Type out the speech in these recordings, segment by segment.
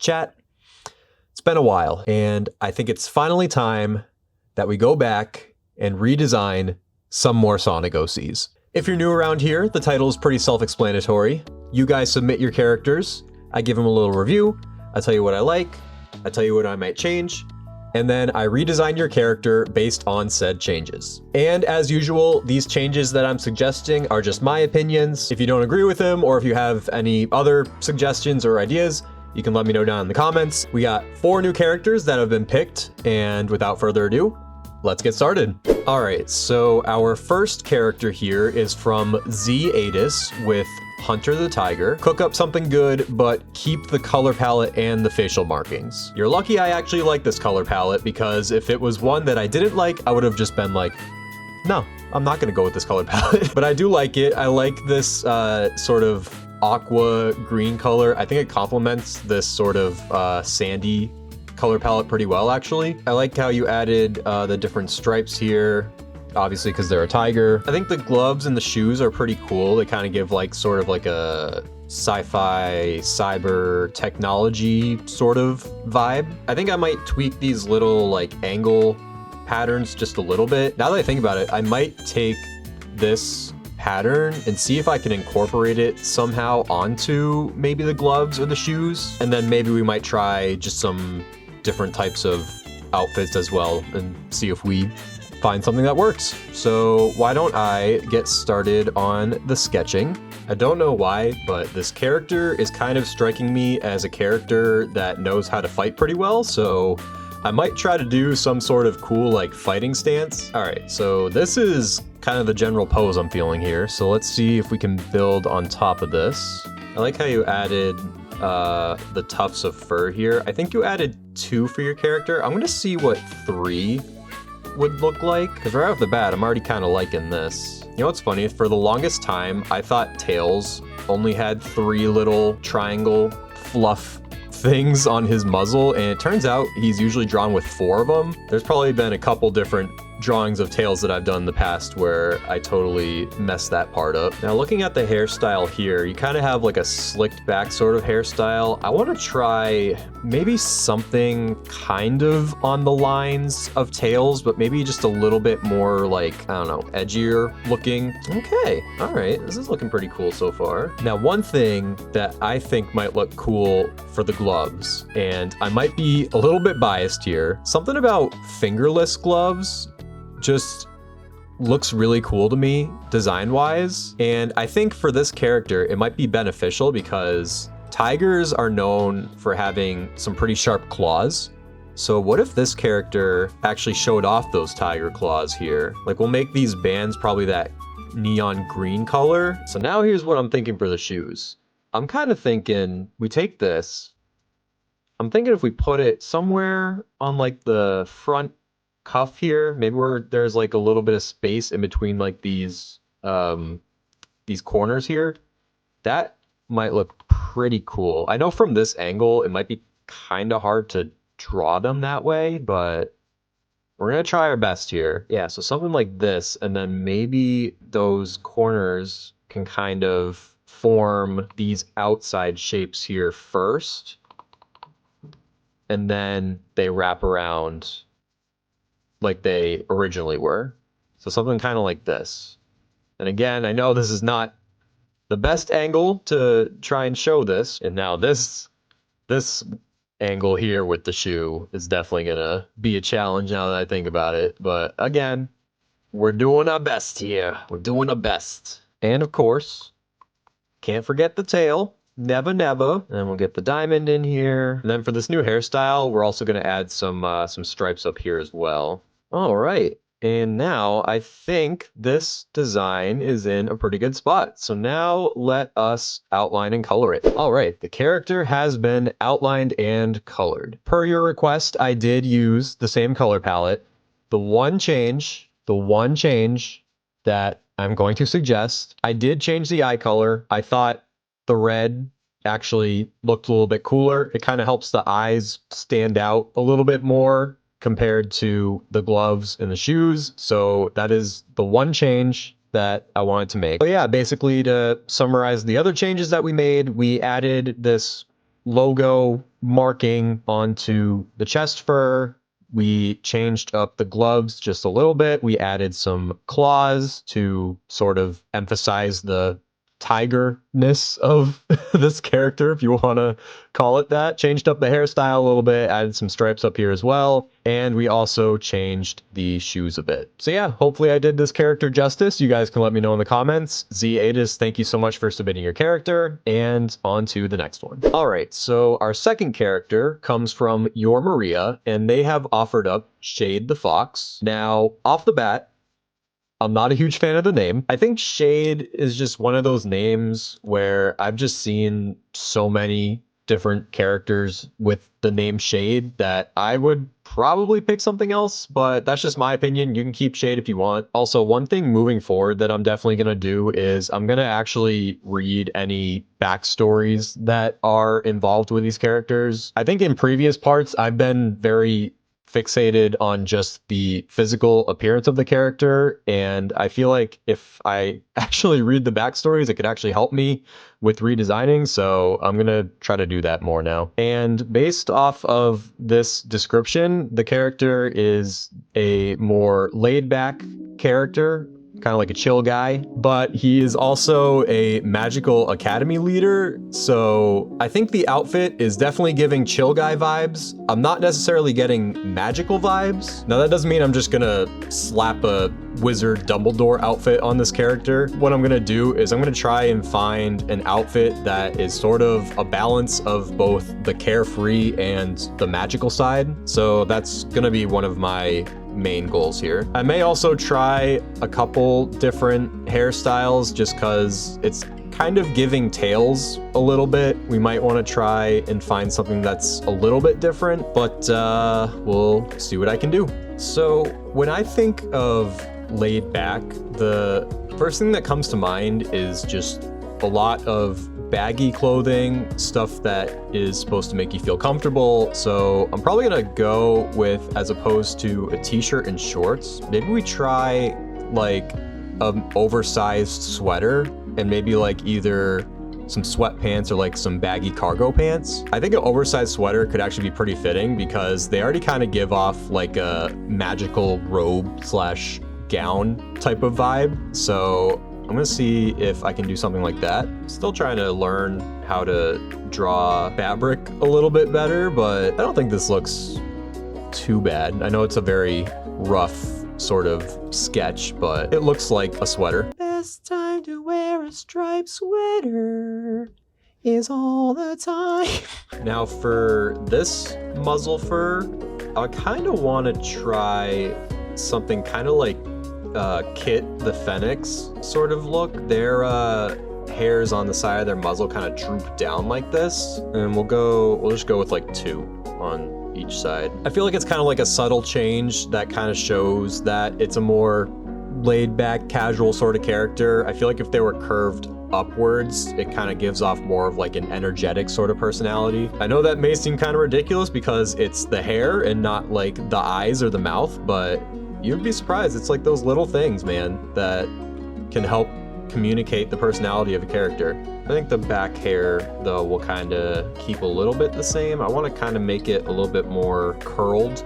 Chat, it's been a while, and I think it's finally time that we go back and redesign some more Sonic OCs. If you're new around here, the title is pretty self-explanatory. You guys submit your characters, I give them a little review, I tell you what I like, I tell you what I might change, and then I redesign your character based on said changes. And as usual, these changes that I'm suggesting are just my opinions. If you don't agree with them, or if you have any other suggestions or ideas, you can let me know down in the comments. We got 4 new characters that have been picked, and without further ado, let's get started. All right, so our first character here is from Z-Atis with Hunter the Tiger. Cook up something good, but keep the color palette and the facial markings. You're lucky I actually like this color palette, because if it was one that I didn't like, I would have just been like, no, I'm not gonna go with this color palette. But I do like it. I like this sort of aqua green color. I think it complements this sort of sandy color palette pretty well, actually. I like how you added the different stripes here, obviously because they're a tiger. I think the gloves and the shoes are pretty cool. They kind of give like sort of like a sci-fi cyber technology sort of vibe. I think I might tweak these little like angle patterns just a little bit. Now that I think about it, I might take this pattern and see if I can incorporate it somehow onto maybe the gloves or the shoes. And then maybe we might try just some different types of outfits as well and see if we find something that works. So why don't I get started on the sketching? I don't know why, but this character is kind of striking me as a character that knows how to fight pretty well, so I might try to do some sort of cool like fighting stance. All right, so this is kind of the general pose I'm feeling here. So let's see if we can build on top of this. I like how you added the tufts of fur here. I think you added 2 for your character. I'm gonna see what 3 would look like, because right off the bat, I'm already kind of liking this. You know what's funny? For the longest time, I thought Tails only had 3 little triangle fluff things on his muzzle, and it turns out he's usually drawn with 4 of them. There's probably been a couple different drawings of Tails that I've done in the past where I totally messed that part up. Now looking at the hairstyle here, you kind of have like a slicked back sort of hairstyle. I want to try maybe something kind of on the lines of Tails, but maybe just a little bit more like, I don't know, edgier looking. Okay, all right, this is looking pretty cool so far. Now one thing that I think might look cool for the gloves, and I might be a little bit biased here, something about fingerless gloves just looks really cool to me design-wise. And I think for this character, it might be beneficial because tigers are known for having some pretty sharp claws. So what if this character actually showed off those tiger claws here? Like, we'll make these bands probably that neon green color. So now here's what I'm thinking for the shoes. I'm kind of thinking we take this. I'm thinking if we put it somewhere on like the front cuff here, maybe where there's like a little bit of space in between like these corners here, that might look pretty cool. I know from this angle it might be kind of hard to draw them that way, but we're gonna try our best here. Yeah, so something like this, and then maybe those corners can kind of form these outside shapes here first, and then they wrap around like they originally were. So something kind of like this. And again, I know this is not the best angle to try and show this. And now this angle here with the shoe is definitely gonna be a challenge now that I think about it. But again, we're doing our best here. We're doing our best. And of course, can't forget the tail. Never, never. And we'll get the diamond in here. And then for this new hairstyle, we're also gonna add some stripes up here as well. All right, and now I think this design is in a pretty good spot. So now let us outline and color it. All right, the character has been outlined and colored. Per your request, I did use the same color palette. The one change that I'm going to suggest, I did change the eye color. I thought the red actually looked a little bit cooler. It kind of helps the eyes stand out a little bit more compared to the gloves and the shoes. So that is the one change that I wanted to make. But yeah, basically to summarize the other changes that we made, we added this logo marking onto the chest fur. We changed up the gloves just a little bit. We added some claws to sort of emphasize the tiger-ness of this character, if you want to call it that. Changed up the hairstyle a little bit, added some stripes up here as well, and we also changed the shoes a bit. So yeah, hopefully I did this character justice. You guys can let me know in the comments. Z8is, thank you so much for submitting your character, and on to the next one. All right, so our second character comes from Your Maria, and they have offered up Shade the Fox. Now, off the bat, I'm not a huge fan of the name. I think Shade is just one of those names where I've just seen so many different characters with the name Shade that I would probably pick something else, but that's just my opinion. You can keep Shade if you want. Also, one thing moving forward that I'm definitely going to do is I'm going to actually read any backstories that are involved with these characters. I think in previous parts, I've been very fixated on just the physical appearance of the character, and I feel like if I actually read the backstories, it could actually help me with redesigning, so I'm gonna try to do that more now. And based off of this description, the character is a more laid-back character, kind of like a chill guy, but he is also a magical academy leader. So I think the outfit is definitely giving chill guy vibes. I'm not necessarily getting magical vibes. Now that doesn't mean I'm just gonna slap a wizard Dumbledore outfit on this character. What I'm gonna do is I'm gonna try and find an outfit that is sort of a balance of both the carefree and the magical side. So that's gonna be one of my main goals here. I may also try a couple different hairstyles just because it's kind of giving Tails a little bit. We might want to try and find something that's a little bit different, but we'll see what I can do. So when I think of laid back, the first thing that comes to mind is just a lot of baggy clothing, stuff that is supposed to make you feel comfortable. So I'm probably gonna go with, as opposed to a t-shirt and shorts, maybe we try like an oversized sweater and maybe like either some sweatpants or like some baggy cargo pants. I think an oversized sweater could actually be pretty fitting because they already kind of give off like a magical robe slash gown type of vibe. So I'm gonna see if I can do something like that. Still trying to learn how to draw fabric a little bit better, but I don't think this looks too bad. I know it's a very rough sort of sketch, but it looks like a sweater. Best time to wear a striped sweater is all the time. Now for this muzzle fur, I kind of want to try something kind of like Kit the Phoenix sort of look. Their hairs on the side of their muzzle kind of droop down like this, and we'll just go with like 2 on each side. I feel like it's kind of like a subtle change that kind of shows that it's a more laid back, casual sort of character. I feel like if they were curved upwards, it kind of gives off more of like an energetic sort of personality. I know that may seem kind of ridiculous because it's the hair and not like the eyes or the mouth, but you'd be surprised. It's like those little things, man, that can help communicate the personality of a character. I think the back hair, though, will kind of keep a little bit the same. I want to kind of make it a little bit more curled,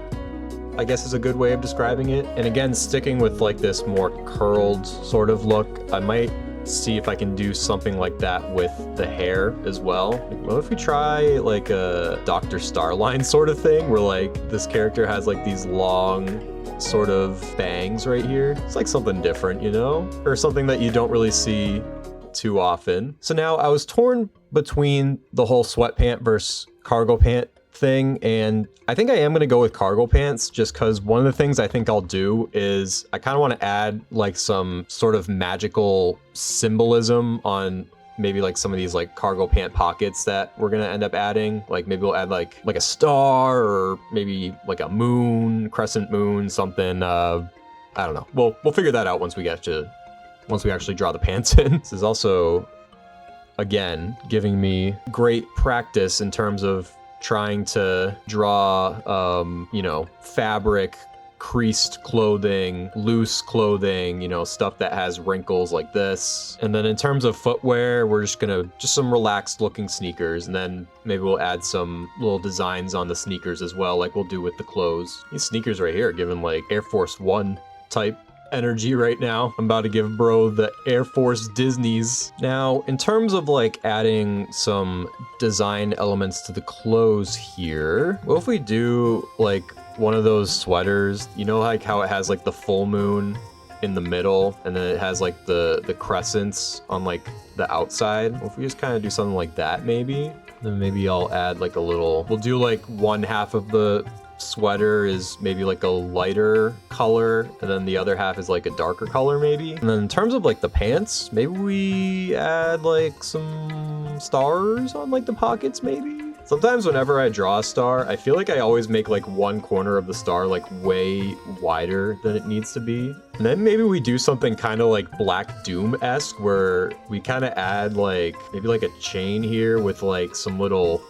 I guess is a good way of describing it. And again, sticking with like this more curled sort of look, I might see if I can do something like that with the hair as well. Like, what if we try like a Dr. Starline sort of thing where like this character has like these long sort of bangs right here? It's like something different, you know? Or something that you don't really see too often. So now I was torn between the whole sweatpant versus cargo pant thing, and I think I am going to go with cargo pants just because one of the things I think I'll do is I kind of want to add like some sort of magical symbolism on maybe like some of these like cargo pant pockets that we're gonna end up adding. Like maybe we'll add like a star or maybe like a moon, crescent moon, something. I don't know. We'll figure that out once we actually draw the pants in. This is also, again, giving me great practice in terms of trying to draw, you know, fabric creased clothing, loose clothing, you know, stuff that has wrinkles like this. And then in terms of footwear, we're just some relaxed looking sneakers. And then maybe we'll add some little designs on the sneakers as well, like we'll do with the clothes. These sneakers right here are giving like Air Force One type energy right now. I'm about to give bro the Air Force Disneys. Now, in terms of like adding some design elements to the clothes here, what if we do like one of those sweaters, you know, like how it has like the full moon in the middle and then it has like the crescents on like the outside? What if we just kind of do something like that maybe? Then maybe I'll add like a little, we'll do like one half of the sweater is maybe like a lighter color and then the other half is like a darker color maybe. And then in terms of like the pants, maybe we add like some stars on like the pockets maybe. Sometimes whenever I draw a star, I feel like I always make like one corner of the star like way wider than it needs to be. And then maybe we do something kind of like Black Doom-esque where we kind of add like maybe like a chain here with like some little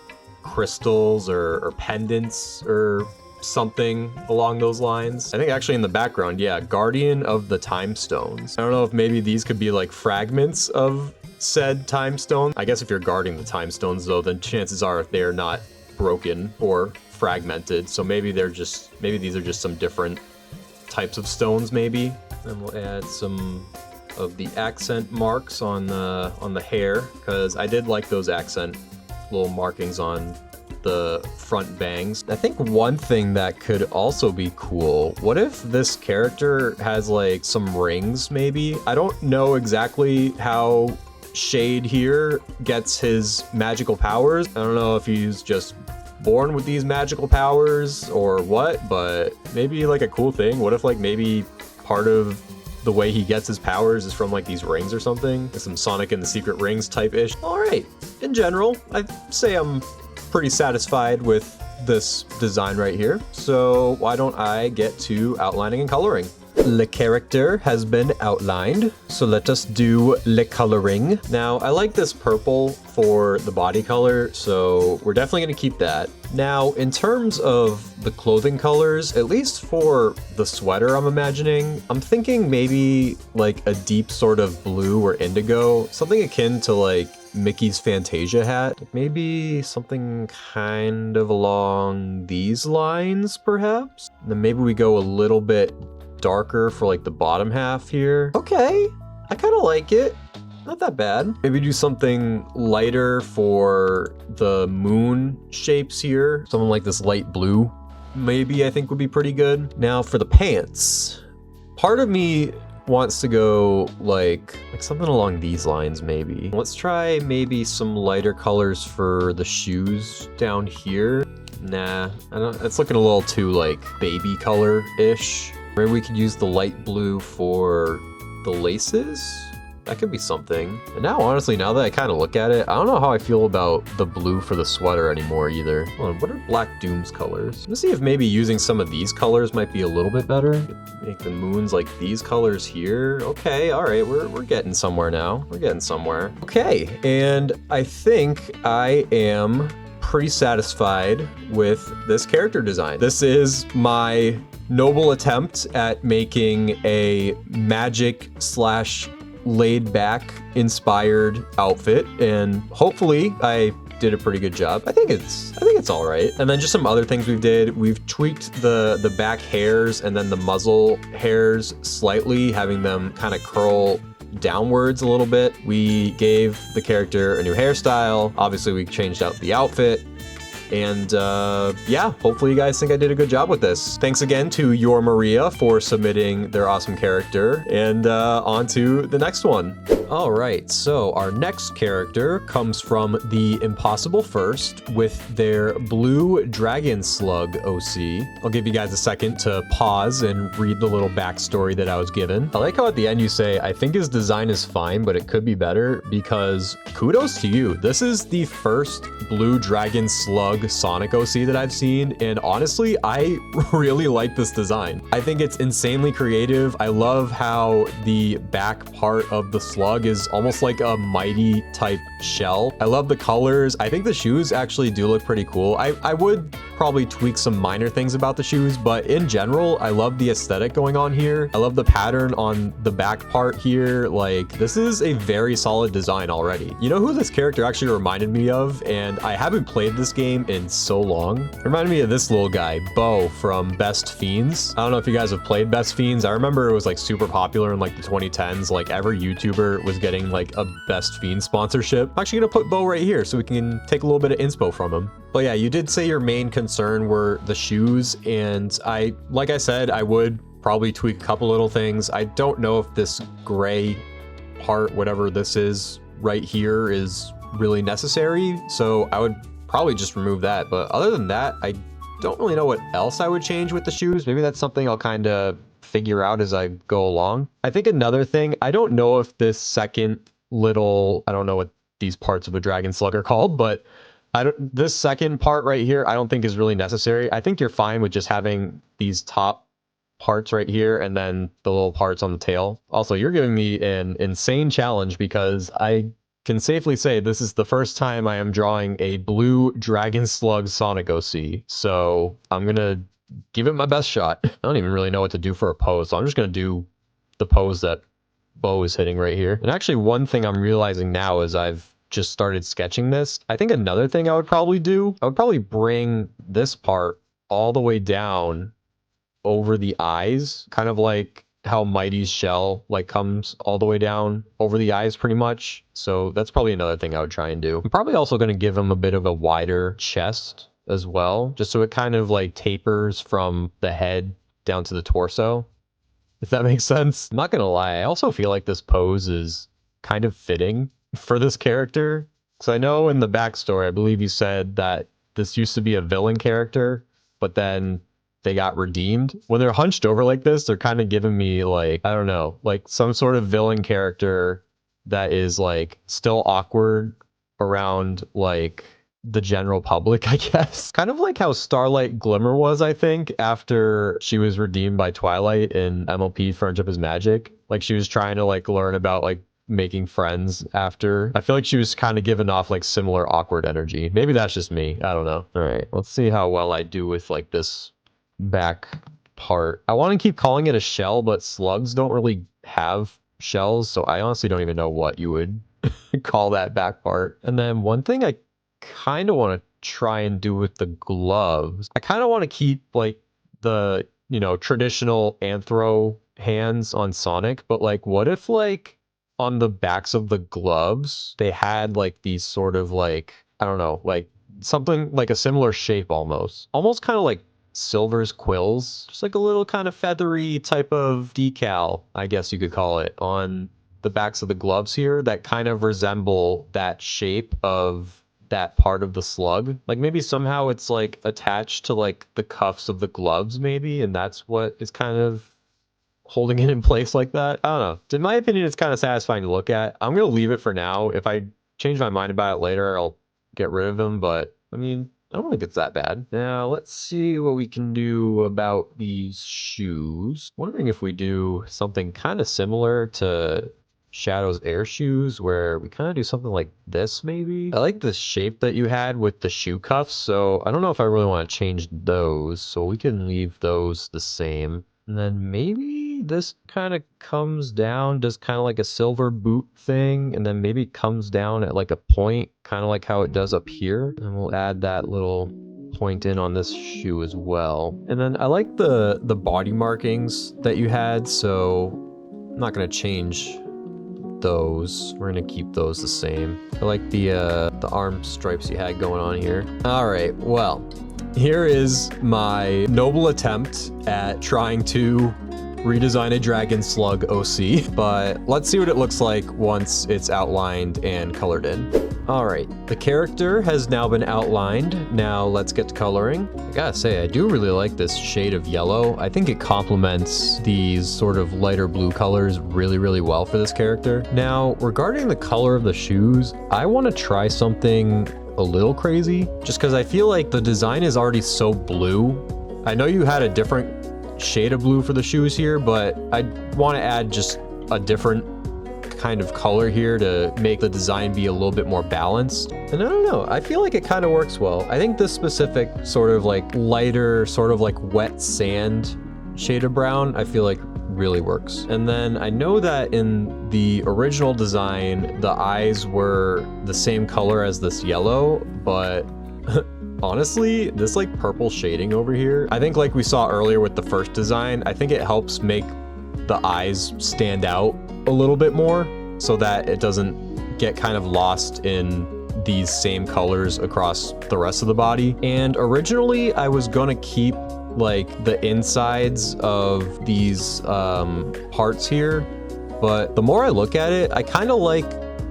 crystals or pendants or something along those lines. I think actually in the background, yeah, Guardian of the Time Stones. I don't know if maybe these could be like fragments of said time stone. I guess if you're guarding the time stones though, then chances are they're not broken or fragmented. So maybe these are just some different types of stones maybe. And we'll add some of the accent marks on the hair because I did like those accent little markings on the front bangs. I think one thing that could also be cool, what if this character has like some rings maybe? I don't know exactly how Shade here gets his magical powers. I don't know if he's just born with these magical powers or what, but maybe like a cool thing. What if like maybe part of the way he gets his powers is from like these rings or something? Like some Sonic and the Secret Rings type-ish. All right, in general, I'd say I'm pretty satisfied with this design right here. So why don't I get to outlining and coloring? The character has been outlined, so let us do the coloring. Now, I like this purple for the body color, so we're definitely going to keep that. Now, in terms of the clothing colors, at least for the sweater I'm imagining, I'm thinking maybe like a deep sort of blue or indigo, something akin to like Mickey's Fantasia hat. Maybe something kind of along these lines, perhaps? And then maybe we go a little bit darker for like the bottom half here. Okay, I kind of like it. Not that bad. Maybe do something lighter for the moon shapes here. Something like this light blue, maybe I think would be pretty good. Now for the pants, part of me wants to go like something along these lines maybe. Let's try maybe some lighter colors for the shoes down here. Nah, I don't, it's looking a little too like baby color-ish. Maybe we could use the light blue for the laces. That could be something. And now, honestly, now that I kind of look at it, I don't know how I feel about the blue for the sweater anymore either. Hold on, what are Black Doom's colors? Let's see if maybe using some of these colors might be a little bit better. Make the moons like these colors here. Okay, all right, we're getting somewhere now. We're getting somewhere. Okay, and I think I am pretty satisfied with this character design. This is my noble attempt at making a magic slash laid back inspired outfit, and hopefully I did a pretty good job. I think it's all right. And then just some other things we've tweaked the back hairs and then the muzzle hairs slightly, having them kind of curl downwards a little bit. We gave the character a new hairstyle. Obviously we changed out the outfit. And yeah, hopefully you guys think I did a good job with this. Thanks again to Your Maria for submitting their awesome character, and on to the next one. All right, so our next character comes from the Impossible First with their Blue Dragon Slug OC. I'll give you guys a second to pause and read the little backstory that I was given. I like how at the end you say, I think his design is fine, but it could be better, because kudos to you. This is the first Blue Dragon Slug slug Sonic OC that I've seen, and honestly, I really like this design. I think it's insanely creative. I love how the back part of the slug is almost like a mighty type shell. I love the colors. I think the shoes actually do look pretty cool. I would probably tweak some minor things about the shoes, but in general, I love the aesthetic going on here. I love the pattern on the back part here. Like, this is a very solid design already. You know who this character actually reminded me of? And I haven't played this game in so long. It reminded me of this little guy, Bo from Best Fiends. I don't know if you guys have played Best Fiends. I remember it was like super popular in like the 2010s. Like every YouTuber was getting like a Best Fiends sponsorship. I'm actually gonna put Bo right here so we can take a little bit of inspo from him. But yeah, you did say your main concern were the shoes, and like I said, I would probably tweak a couple little things. I don't know if this gray part, whatever this is right here, is really necessary, so I would probably just remove that. But other than that, I don't really know what else I would change with the shoes. Maybe that's something I'll kind of figure out as I go along. I think another thing, I don't know if this second little, I don't know what these parts of a dragon slug are called, but this second part right here, I don't think is really necessary. I think you're fine with just having these top parts right here and then the little parts on the tail. Also, you're giving me an insane challenge because I can safely say this is the first time I am drawing a blue dragon slug Sonic OC. So I'm gonna give it my best shot. I don't even really know what to do for a pose, so I'm just gonna do the pose that Bo is hitting right here. And actually, one thing I'm realizing now is I've just started sketching this. I think another thing I would probably do, I would probably bring this part all the way down over the eyes, kind of like how Mighty's shell like comes all the way down over the eyes pretty much. So that's probably another thing I would try and do. I'm probably also going to give him a bit of a wider chest as well, just so it kind of like tapers from the head down to the torso, if that makes sense. I'm not gonna lie, I also feel like this pose is kind of fitting for this character, because I know in the backstory, I believe you said that this used to be a villain character, but then they got redeemed. When they're hunched over like this, they're kind of giving me like, I don't know, like some sort of villain character that is like still awkward around like the general public, I guess. Kind of like how Starlight Glimmer was, I think, after she was redeemed by Twilight in MLP Friendship is Magic. Like she was trying to like learn about like making friends after. I feel like she was kind of giving off like similar awkward energy. Maybe that's just me. I don't know. All right, let's see how well I do with like this back part. I want to keep calling it a shell, but slugs don't really have shells, so I honestly don't even know what you would call that back part. And then one thing I kind of want to try and do with the gloves, I kind of want to keep like the, you know, traditional anthro hands on Sonic, but like what if like on the backs of the gloves they had like these sort of like, I don't know, like something like a similar shape, almost kind of like Silver's quills, just like a little kind of feathery type of decal, I guess you could call it, on the backs of the gloves here that kind of resemble that shape of that part of the slug. Like maybe somehow it's like attached to like the cuffs of the gloves maybe, and that's what is kind of holding it in place like that. I don't know. In my opinion, it's kind of satisfying to look at. I'm gonna leave it for now. If I change my mind about it later, I'll get rid of them, but I mean, I don't think it's that bad. Now, let's see what we can do about these shoes. Wondering if we do something kind of similar to Shadow's air shoes, where we kind of do something like this maybe. I like the shape that you had with the shoe cuffs, so I don't know if I really want to change those, so we can leave those the same. And then maybe this kind of comes down, does kind of like a silver boot thing, and then maybe comes down at like a point, kind of like how it does up here. And we'll add that little point in on this shoe as well. And then I like the body markings that you had, so I'm not gonna change those. We're gonna keep those the same. I like the arm stripes you had going on here. All right, well, here is my noble attempt at trying to redesign a dragon slug OC, but let's see what it looks like once it's outlined and colored in. All right, the character has now been outlined. Now let's get to coloring. I gotta say, I do really like this shade of yellow. I think it complements these sort of lighter blue colors really, really well for this character. Now, regarding the color of the shoes, I want to try something a little crazy, just because I feel like the design is already so blue. I know you had a different shade of blue for the shoes here, but I want to add just a different kind of color here to make the design be a little bit more balanced. And I don't know, I feel like it kind of works well. I think this specific sort of like lighter, sort of like wet sand shade of brown, I feel like really works. And then I know that in the original design, the eyes were the same color as this yellow, but honestly, this like purple shading over here, I think like we saw earlier with the first design, I think it helps make the eyes stand out a little bit more so that it doesn't get kind of lost in these same colors across the rest of the body. And originally I was gonna keep like the insides of these parts here, but the more I look at it, I kind of like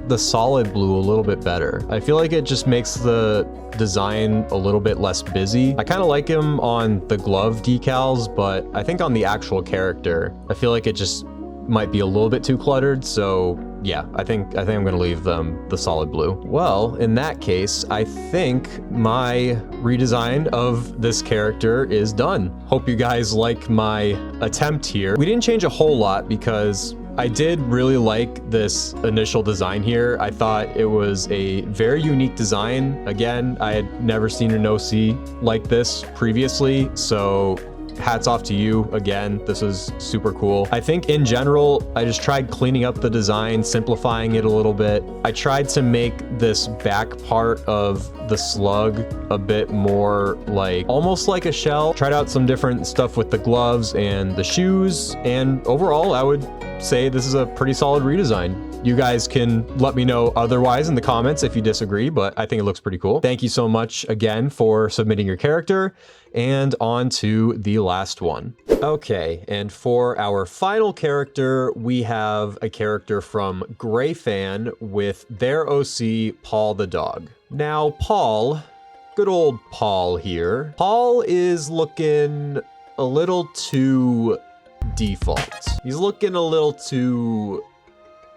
the solid blue a little bit better. I feel like it just makes the design a little bit less busy. I kind of like him on the glove decals, but I think on the actual character, I feel like it just might be a little bit too cluttered. So yeah, I think I'm gonna leave them the solid blue. Well, in that case, I think my redesign of this character is done. Hope you guys like my attempt here. We didn't change a whole lot because I did really like this initial design here. I thought it was a very unique design. Again, I had never seen an OC like this previously, so hats off to you again. This is super cool. I think in general, I just tried cleaning up the design, simplifying it a little bit. I tried to make this back part of the slug a bit more like almost like a shell. Tried out some different stuff with the gloves and the shoes, and overall I would say this is a pretty solid redesign. You guys can let me know otherwise in the comments if you disagree, but I think it looks pretty cool. Thank you so much again for submitting your character, and on to the last one. Okay, and for our final character, we have a character from Gray Fan with their OC, Paul the dog. Now, Paul, good old Paul here. Paul is looking a little too default. He's looking a little too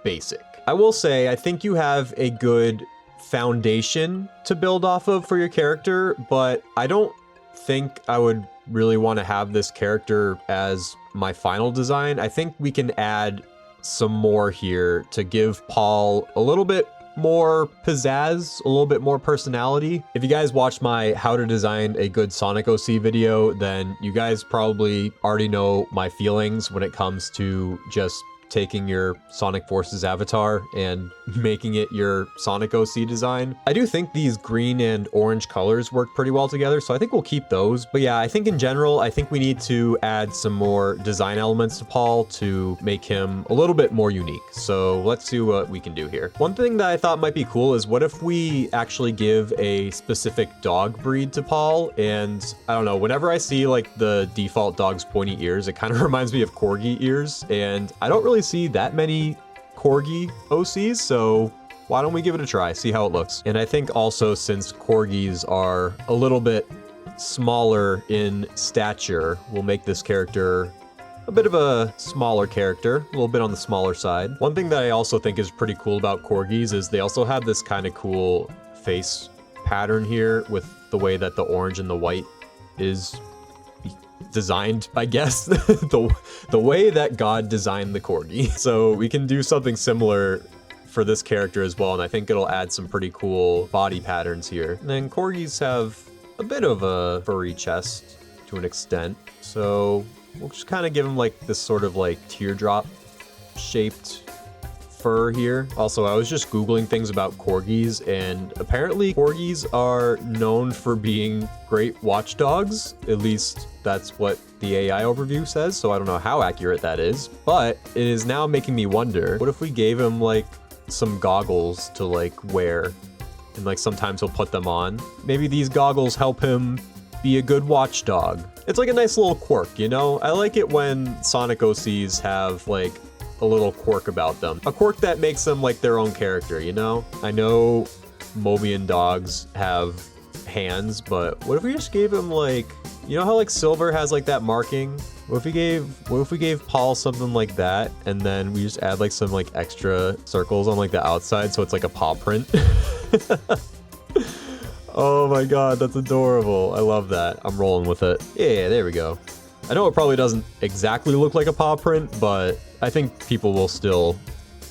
basic. I will say, I think you have a good foundation to build off of for your character, but I don't think I would really want to have this character as my final design. I think we can add some more here to give Paul a little bit more pizzazz, a little bit more personality. If you guys watched my how to design a good Sonic OC video, then you guys probably already know my feelings when it comes to just taking your Sonic Forces avatar and making it your Sonic OC design. I do think these green and orange colors work pretty well together, so I think we'll keep those. But yeah, I think in general, I think we need to add some more design elements to Paul to make him a little bit more unique. So let's see what we can do here. One thing that I thought might be cool is what if we actually give a specific dog breed to Paul? And I don't know, whenever I see like the default dog's pointy ears, it kind of reminds me of corgi ears, and I don't really see that many corgi OCs, so why don't we give it a try, see how it looks. And I think also, since corgis are a little bit smaller in stature, we'll make this character a bit of a smaller character, a little bit on the smaller side. One thing that I also think is pretty cool about corgis is they also have this kind of cool face pattern here with the way that the orange and the white is designed, I guess, the way that God designed the corgi. So we can do something similar for this character as well, and I think it'll add some pretty cool body patterns here. And then corgis have a bit of a furry chest to an extent, so we'll just kind of give them like this sort of like teardrop shaped fur here. Also, I was just Googling things about corgis, and apparently corgis are known for being great watchdogs. At least that's what the AI overview says, so I don't know how accurate that is. But it is now making me wonder, what if we gave him like some goggles to like wear, and like sometimes he'll put them on? Maybe these goggles help him be a good watchdog. It's like a nice little quirk, you know? I like it when Sonic OCs have like a little quirk about them. A quirk that makes them like their own character, you know? I know Mobian dogs have hands, but what if we just gave him like, you know how like Silver has like that marking? What if we gave Paul something like that, and then we just add like some like extra circles on like the outside so it's like a paw print? Oh my god, that's adorable. I love that. I'm rolling with it. Yeah, there we go. I know it probably doesn't exactly look like a paw print, but I think people will still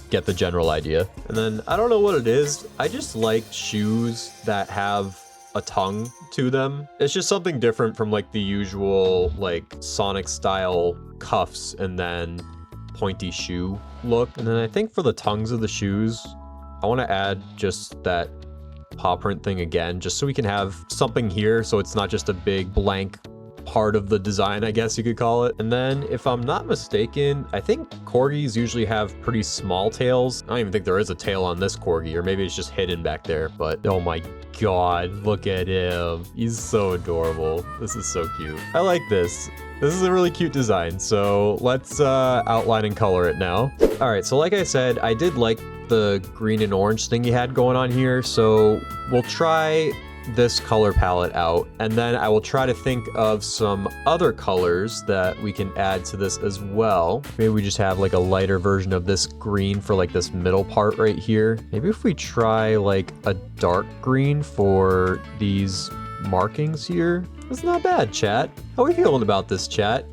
get the general idea. And then, I don't know what it is. I just like shoes that have a tongue to them. It's just something different from like the usual like Sonic style cuffs and then pointy shoe look. And then I think for the tongues of the shoes, I want to add just that paw print thing again, just so we can have something here so it's not just a big blank part of the design, I guess you could call it. And then if I'm not mistaken, I think corgis usually have pretty small tails. I don't even think there is a tail on this corgi, or maybe it's just hidden back there, but oh my god, look at him. He's so adorable. This is so cute. I like this. This is a really cute design, so let's outline and color it now. All right, so like I said, I did like the green and orange thing you had going on here, so we'll try this color palette out, and then I will try to think of some other colors that we can add to this as well. Maybe we just have like a lighter version of this green for like this middle part right here. Maybe if we try like a dark green for these markings here. That's not bad, chat. How are we feeling about this, chat?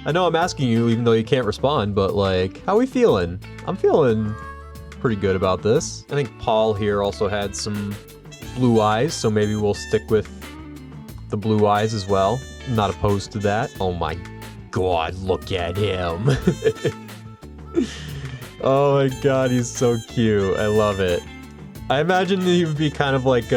I know I'm asking you even though you can't respond, but like, how are we feeling? I'm feeling pretty good about this. I think Paul here also had some blue eyes, so maybe we'll stick with the blue eyes as well. I'm not opposed to that. Oh my god, look at him. Oh my god, he's so cute. I love it. I imagine he would be kind of like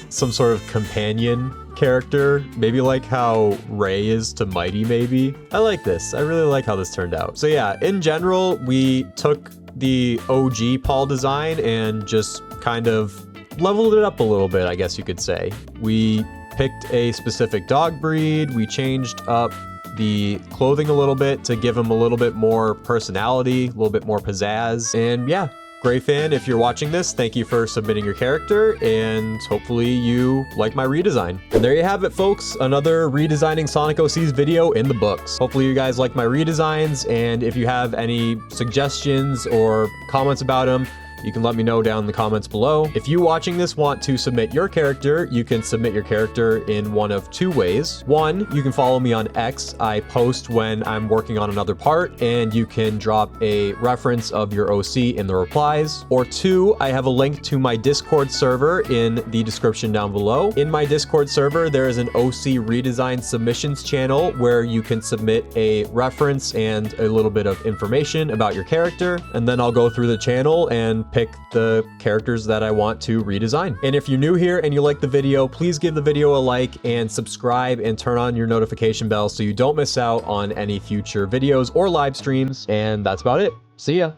some sort of companion character, maybe like how Ray is to Mighty maybe. I like this. I really like how this turned out. So yeah, in general, we took the OG Paul design and just kind of leveled it up a little bit, I guess you could say. We picked a specific dog breed, we changed up the clothing a little bit to give him a little bit more personality, a little bit more pizzazz, and yeah, Gray fan, if you're watching this, thank you for submitting your character, and hopefully you like my redesign. And there you have it, folks, another redesigning Sonic OCs video in the books. Hopefully you guys like my redesigns, and if you have any suggestions or comments about them, you can let me know down in the comments below. If you watching this want to submit your character, you can submit your character in one of two ways. One, you can follow me on X. I post when I'm working on another part, and you can drop a reference of your OC in the replies. Or two, I have a link to my Discord server in the description down below. In my Discord server, there is an OC redesign submissions channel where you can submit a reference and a little bit of information about your character, and then I'll go through the channel and pick the characters that I want to redesign. And if you're new here and you like the video, please give the video a like and subscribe and turn on your notification bell so you don't miss out on any future videos or live streams. And that's about it. See ya.